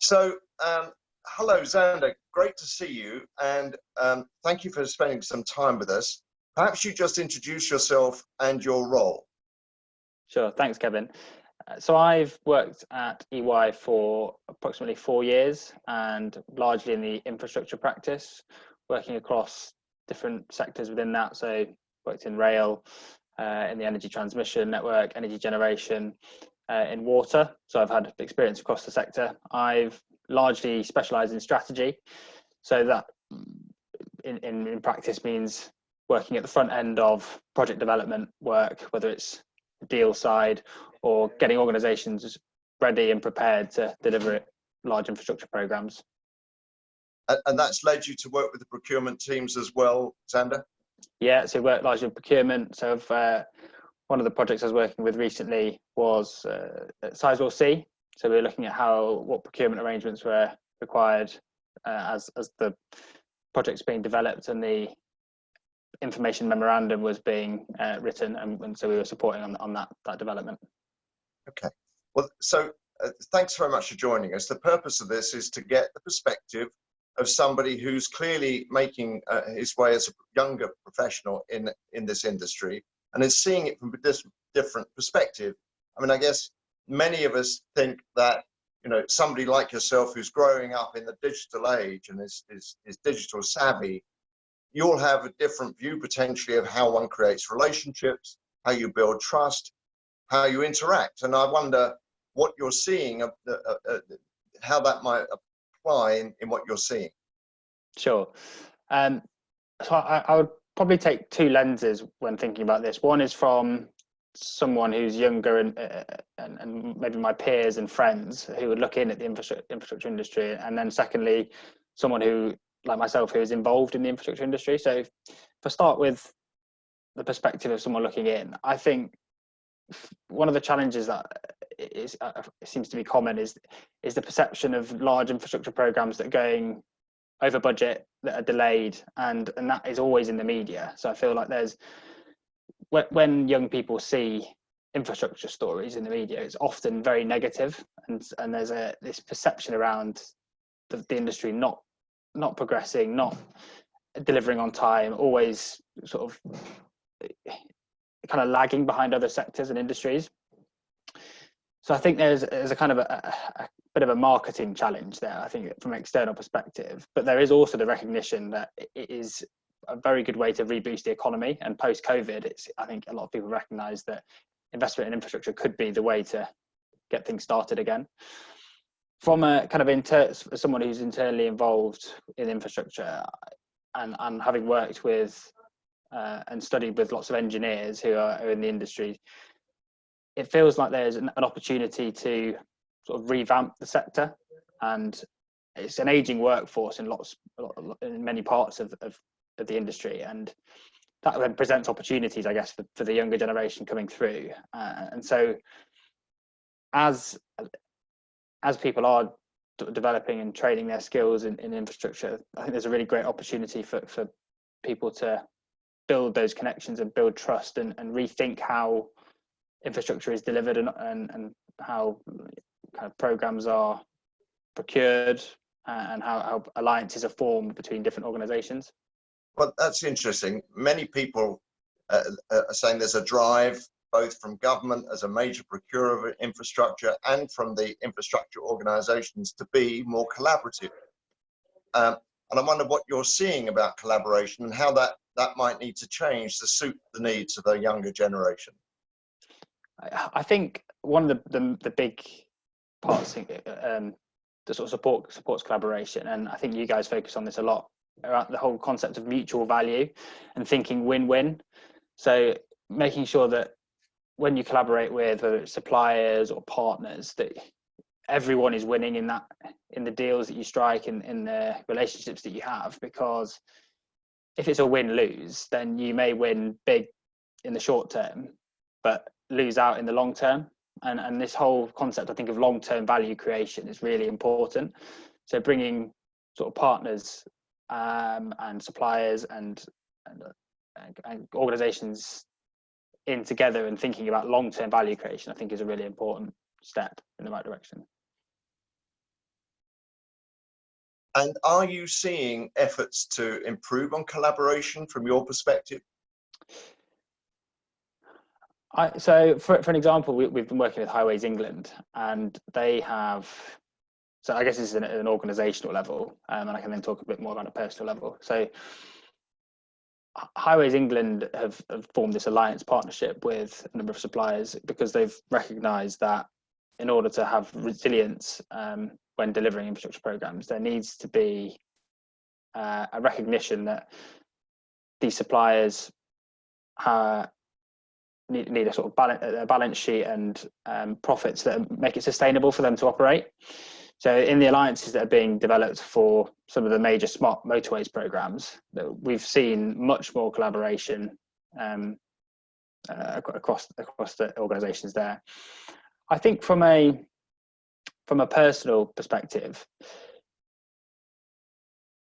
So, hello, Xander. Great to see you, and thank you for spending some time with us. Perhaps you just introduce yourself and your role. Sure, thanks, Kevin. So I've worked at EY for approximately 4 years and largely in the infrastructure practice, working across different sectors within that. So worked in rail, in the energy transmission network, energy generation, in water. So I've had experience across the sector. I've largely specialised in strategy. So that in practice means working at the front end of project development work, whether it's deal side or getting organizations ready and prepared to deliver large infrastructure programs. And that's led you to work with the procurement teams as well, Xander? Yeah, so work largely in procurement. So one of the projects I was working with recently was at Sizewell C. So we were looking at what procurement arrangements were required as the project's being developed and the information memorandum was being written, and so we were supporting on that development. Okay, well, so thanks very much for joining us. The purpose of this is to get the perspective of somebody who's clearly making his way as a younger professional in this industry and is seeing it from a different perspective. I mean, I guess many of us think that, you know, somebody like yourself who's growing up in the digital age and is digital savvy, you'll have a different view potentially of how one creates relationships, how you build trust, how you interact. And I wonder what you're seeing, how that might apply in what you're seeing. Sure. So I would probably take two lenses when thinking about this. One is from someone who's younger and maybe my peers and friends who would look in at the infrastructure industry. And then secondly, someone who, like myself, who is involved in the infrastructure industry. So if I start with the perspective of someone looking in, I think one of the challenges that seems to be common is the perception of large infrastructure programs that are going over budget, that are delayed, and that is always in the media. So I feel like when young people see infrastructure stories in the media, it's often very negative, and there's this perception around the industry not progressing, not delivering on time, always sort of kind of lagging behind other sectors and industries. So I think there's a kind of a bit of a marketing challenge there, I think, from an external perspective. But there is also the recognition that it is a very good way to reboost the economy. And post-COVID, I think a lot of people recognise that investment in infrastructure could be the way to get things started again. From a kind of someone who's internally involved in infrastructure and having worked with and studied with lots of engineers who are in the industry, it feels like there's an opportunity to sort of revamp the sector, and it's an aging workforce in many parts of the industry, and that then presents opportunities, I guess, for the younger generation coming through. And so as people are developing and training their skills in infrastructure, I think there's a really great opportunity for people to build those connections and build trust and rethink how infrastructure is delivered and how kind of programs are procured and how alliances are formed between different organizations. Well, that's interesting. Many people are saying there's a drive both from government as a major procurer of infrastructure and from the infrastructure organizations to be more collaborative. And I wonder what you're seeing about collaboration and how that might need to change to suit the needs of a younger generation. I think one of the big parts that sort of supports collaboration, and I think you guys focus on this a lot, around the whole concept of mutual value and thinking win-win. So making sure that when you collaborate with, whether it's suppliers or partners, that everyone is winning in the deals that you strike, in the relationships that you have. Because if it's a win-lose, then you may win big in the short term, but lose out in the long term. And this whole concept, I think, of long-term value creation is really important. So bringing sort of partners and suppliers and organizations in together and thinking about long-term value creation, I think, is a really important step in the right direction. And are you seeing efforts to improve on collaboration from your perspective? So for an example, we've been working with Highways England, and they have, so I guess this is at an organisational level, and I can then talk a bit more about a personal level. So Highways England have formed this alliance partnership with a number of suppliers because they've recognised that in order to have resilience when delivering infrastructure programmes, there needs to be a recognition that these suppliers need a sort of balance sheet and profits that make it sustainable for them to operate. So in the alliances that are being developed for some of the major smart motorways programs, we've seen much more collaboration across the organisations there. I think from a personal perspective,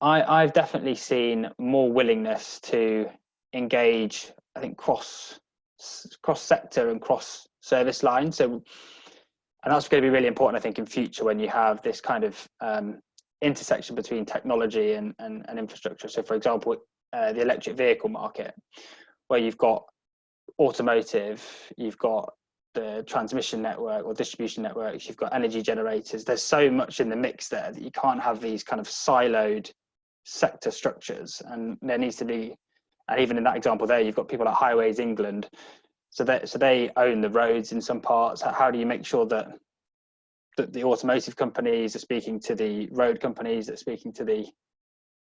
I've definitely seen more willingness to engage, I think, cross sector and cross service lines. So, and that's going to be really important, I think, in future when you have this kind of intersection between technology and infrastructure. So, for example, the electric vehicle market, where you've got automotive, you've got the transmission network or distribution networks, you've got energy generators. There's so much in the mix there that you can't have these kind of siloed sector structures, and there needs to be. And even in that example there, you've got people like Highways England, so they own the roads in some parts. How do you make sure that the automotive companies are speaking to the road companies, that are speaking to the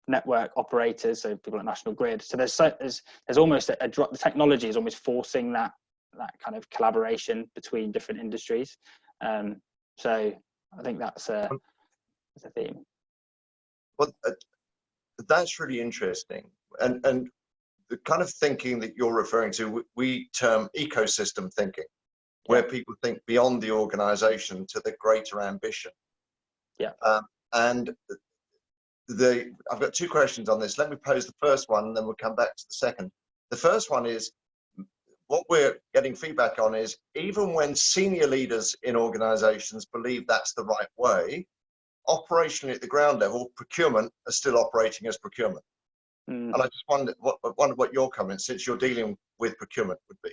network operators, so people like National Grid? So there's almost the technology is almost forcing that kind of collaboration between different industries. So I think that's a theme. Well, that's really interesting, and the kind of thinking that you're referring to, we term ecosystem thinking, where people think beyond the organization to the greater ambition. Yeah. And I've got two questions on this. Let me pose the first one, and then we'll come back to the second. The first one is, what we're getting feedback on is, even when senior leaders in organizations believe that's the right way, operationally at the ground level, procurement are still operating as procurement. And I just wondered what your comments, since you're dealing with procurement, would be.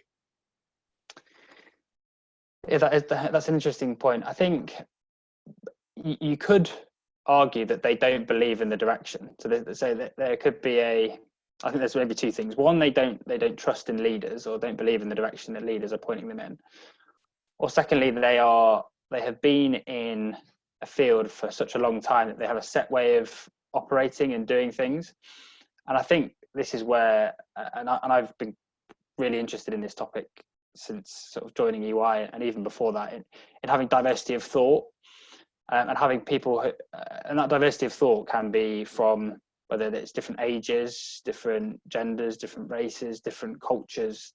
Yeah, that's an interesting point. I think you could argue that they don't believe in the direction. So they say that there could be I think there's maybe two things. One, they don't trust in leaders, or don't believe in the direction that leaders are pointing them in. Or secondly, they have been in a field for such a long time that they have a set way of operating and doing things. And I think this is where, and I've been really interested in this topic since sort of joining EY, and even before that, in having diversity of thought, and having people and that diversity of thought can be from whether it's different ages, different genders, different races, different cultures.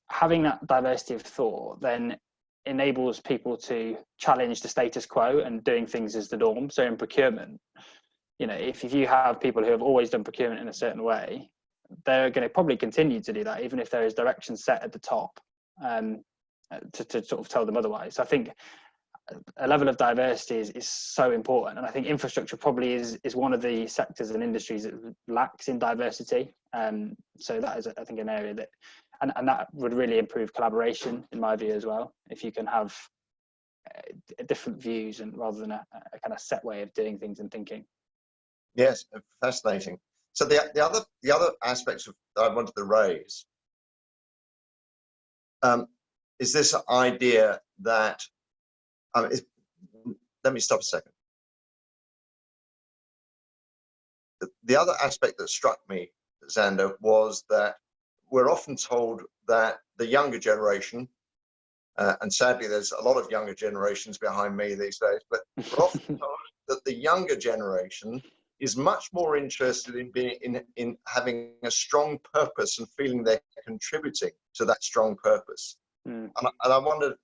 Having that diversity of thought then enables people to challenge the status quo and doing things as the norm. So in procurement, if you have people who have always done procurement in a certain way, they're going to probably continue to do that, even if there is direction set at the top to sort of tell them otherwise. So I think a level of diversity is so important, and I think infrastructure probably is one of the sectors and industries that lacks in diversity. So that is, I think, an area that, and that would really improve collaboration, in my view, as well, if you can have different views and rather than a kind of set way of doing things and thinking. Yes, fascinating. So the other aspects that I wanted to raise is this idea that let me stop a second. The other aspect that struck me, Xander, was that we're often told that the younger generation, and sadly there's a lot of younger generations behind me these days, but we're often told that the younger generation is much more interested in being in having a strong purpose and feeling they're contributing to that strong purpose. And I wondered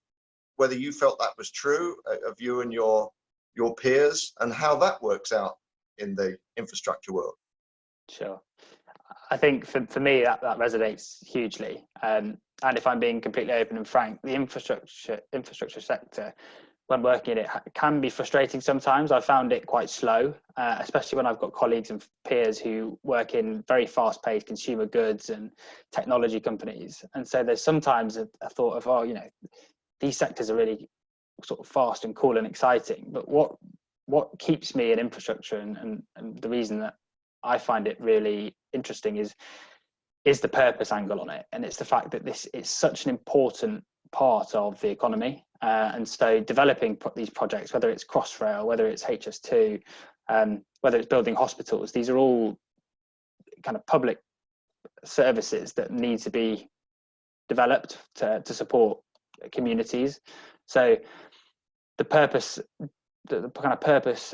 whether you felt that was true of you and your peers, and how that works out in the infrastructure world. Sure. I think for me that resonates hugely. And if I'm being completely open and frank, the infrastructure sector, when working it can be frustrating sometimes. I found it quite slow, especially when I've got colleagues and peers who work in very fast-paced consumer goods and technology companies. And so there's sometimes a thought of, oh, these sectors are really sort of fast and cool and exciting. But what keeps me in infrastructure and the reason that I find it really interesting is the purpose angle on it. And it's the fact that this is such an important part of the economy. And so developing these projects, whether it's Crossrail, whether it's HS2, whether it's building hospitals, these are all kind of public services that need to be developed to support communities. So the purpose, the kind of purpose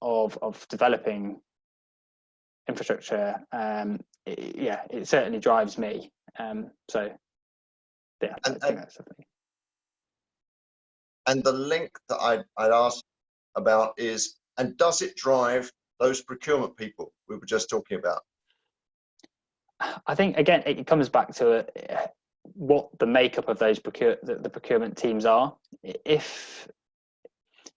of developing infrastructure, it certainly drives me. So yeah, I think that's something. And the link that I'd ask about is, and does it drive those procurement people we were just talking about? I think, again, it comes back to what the makeup of those the procurement teams are. If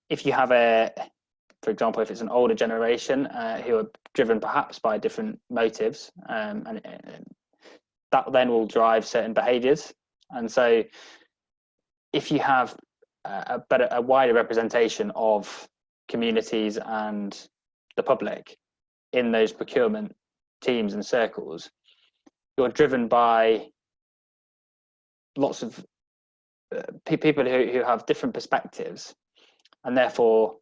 you have for example, if it's an older generation who are driven perhaps by different motives, and that then will drive certain behaviours. And so if you have a wider representation of communities and the public in those procurement teams and circles, you're driven by lots of people who have different perspectives, and therefore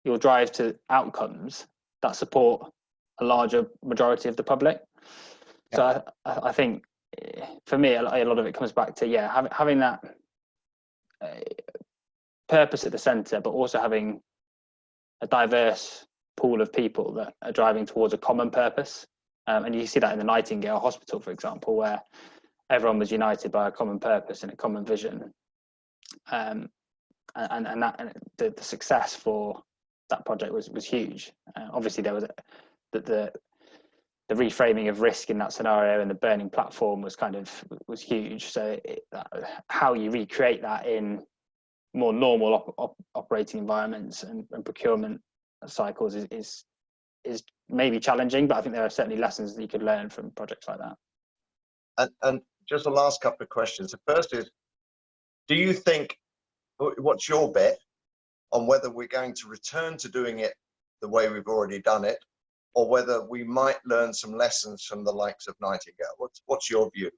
you'll drive to outcomes that support a larger majority of the public. Yeah. So I think for me, a lot of it comes back to having that purpose at the centre, but also having a diverse pool of people that are driving towards a common purpose. And you see that in the Nightingale Hospital, for example, where everyone was united by a common purpose and a common vision. And the success for that project was huge. Obviously, there was the reframing of risk in that scenario, and the burning platform was huge. So how you recreate that in more normal operating environments and procurement cycles is maybe challenging, but I think there are certainly lessons that you could learn from projects like that. And just the last couple of questions. The first is, do you think, what's your bet on whether we're going to return to doing it the way we've already done it, or whether we might learn some lessons from the likes of Nightingale? What's your view?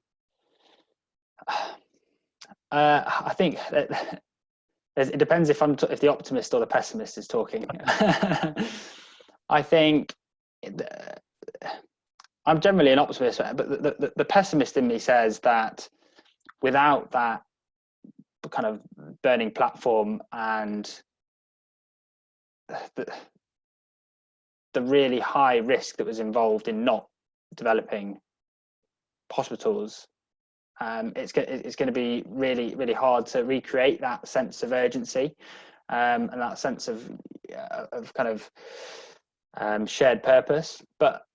I think that it depends if the optimist or the pessimist is talking. I think I'm generally an optimist, but the pessimist in me says that without that kind of burning platform and the really high risk that was involved in not developing hospitals, it's going to be really, really hard to recreate that sense of urgency and that sense of kind of shared purpose. But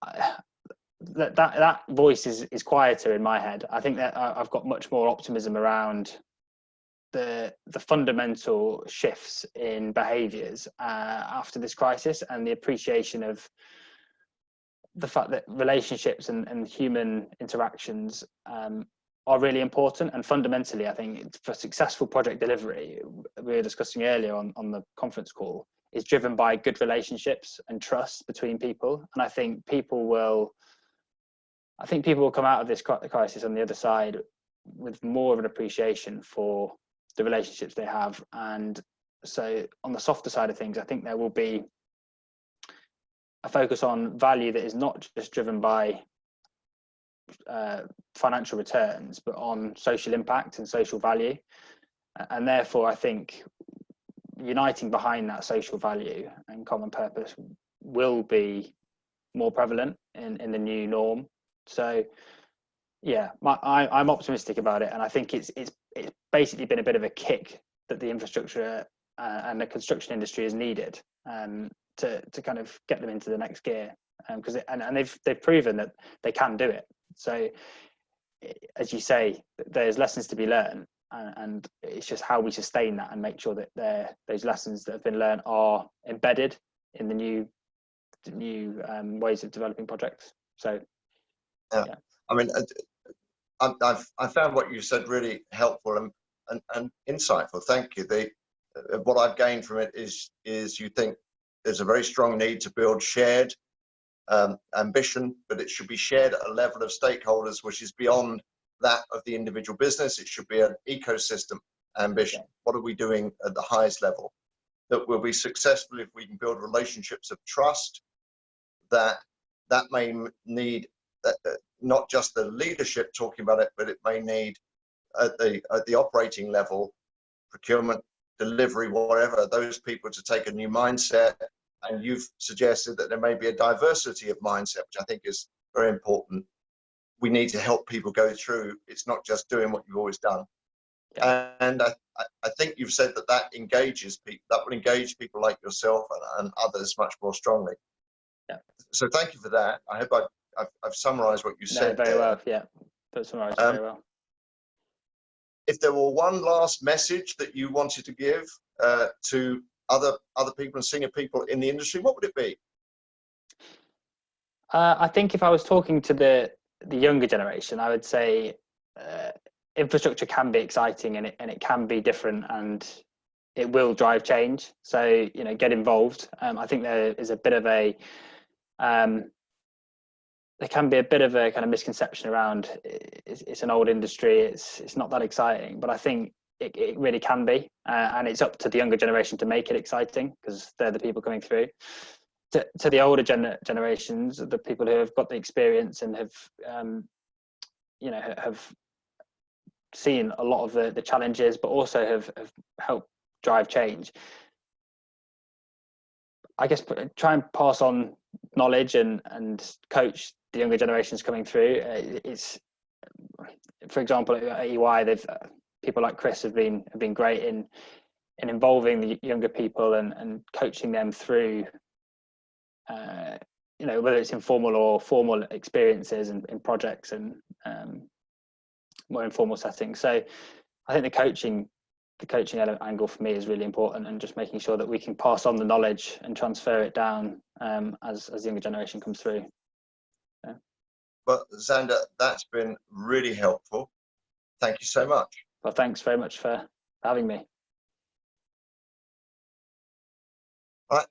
that voice is quieter in my head. I think that I've got much more optimism around the fundamental shifts in behaviours after this crisis, and the appreciation of the fact that relationships and human interactions are really important. And fundamentally, I think for successful project delivery, we were discussing earlier on the conference call, is driven by good relationships and trust between people. And I think people will come out of this crisis on the other side with more of an appreciation for the relationships they have. And so on the softer side of things, I think there will be a focus on value that is not just driven by financial returns, but on social impact and social value. And therefore, I think uniting behind that social value and common purpose will be more prevalent in the new norm. So yeah, I'm optimistic about it, and I think it's basically been a bit of a kick that the infrastructure and the construction industry has needed to kind of get them into the next gear, because they've proven that they can do it. So as you say, there's lessons to be learned, and it's just how we sustain that and make sure that those lessons that have been learned are embedded in the new ways of developing projects. So yeah. I mean, I found what you said really helpful and insightful. Thank you. What I've gained from it is you think there's a very strong need to build shared ambition, but it should be shared at a level of stakeholders which is beyond that of the individual business. It should be an ecosystem ambition. Yeah. What are we doing at the highest level? That will be successful if we can build relationships of trust. That may need not just the leadership talking about it, but it may need at the operating level, procurement, delivery, whatever, those people to take a new mindset. And you've suggested that there may be a diversity of mindset, which I think is very important. We need to help people go through. It's not just doing what you've always done. Yeah. And I think you've said that engages people, that will engage people like yourself and others much more strongly. Yeah. So thank you for that. I hope I've summarised what you said very there. well. Yeah, that's summarised very well. If there were one last message that you wanted to give to other people and senior people in the industry, what would it be? I think if I was talking to the younger generation, I would say infrastructure can be exciting and it can be different and it will drive change. So, get involved. I think there is a bit of a there can be a bit of a kind of misconception around it's an old industry, it's not that exciting, but I think it really can be, and it's up to the younger generation to make it exciting because they're the people coming through. To the older generations, the people who have got the experience and have have seen a lot of the challenges, but also have helped drive change. I guess try and pass on knowledge and coach the younger generations coming through. It's, for example, at EY, they've people like Chris have been great in involving the younger people and coaching them through, whether it's informal or formal experiences and in projects and more informal settings. So I think the coaching angle for me is really important, and just making sure that we can pass on the knowledge and transfer it down as the younger generation comes through. Yeah. Well, Xander, that's been really helpful. Thank you so much. Well, thanks very much for having me. Right.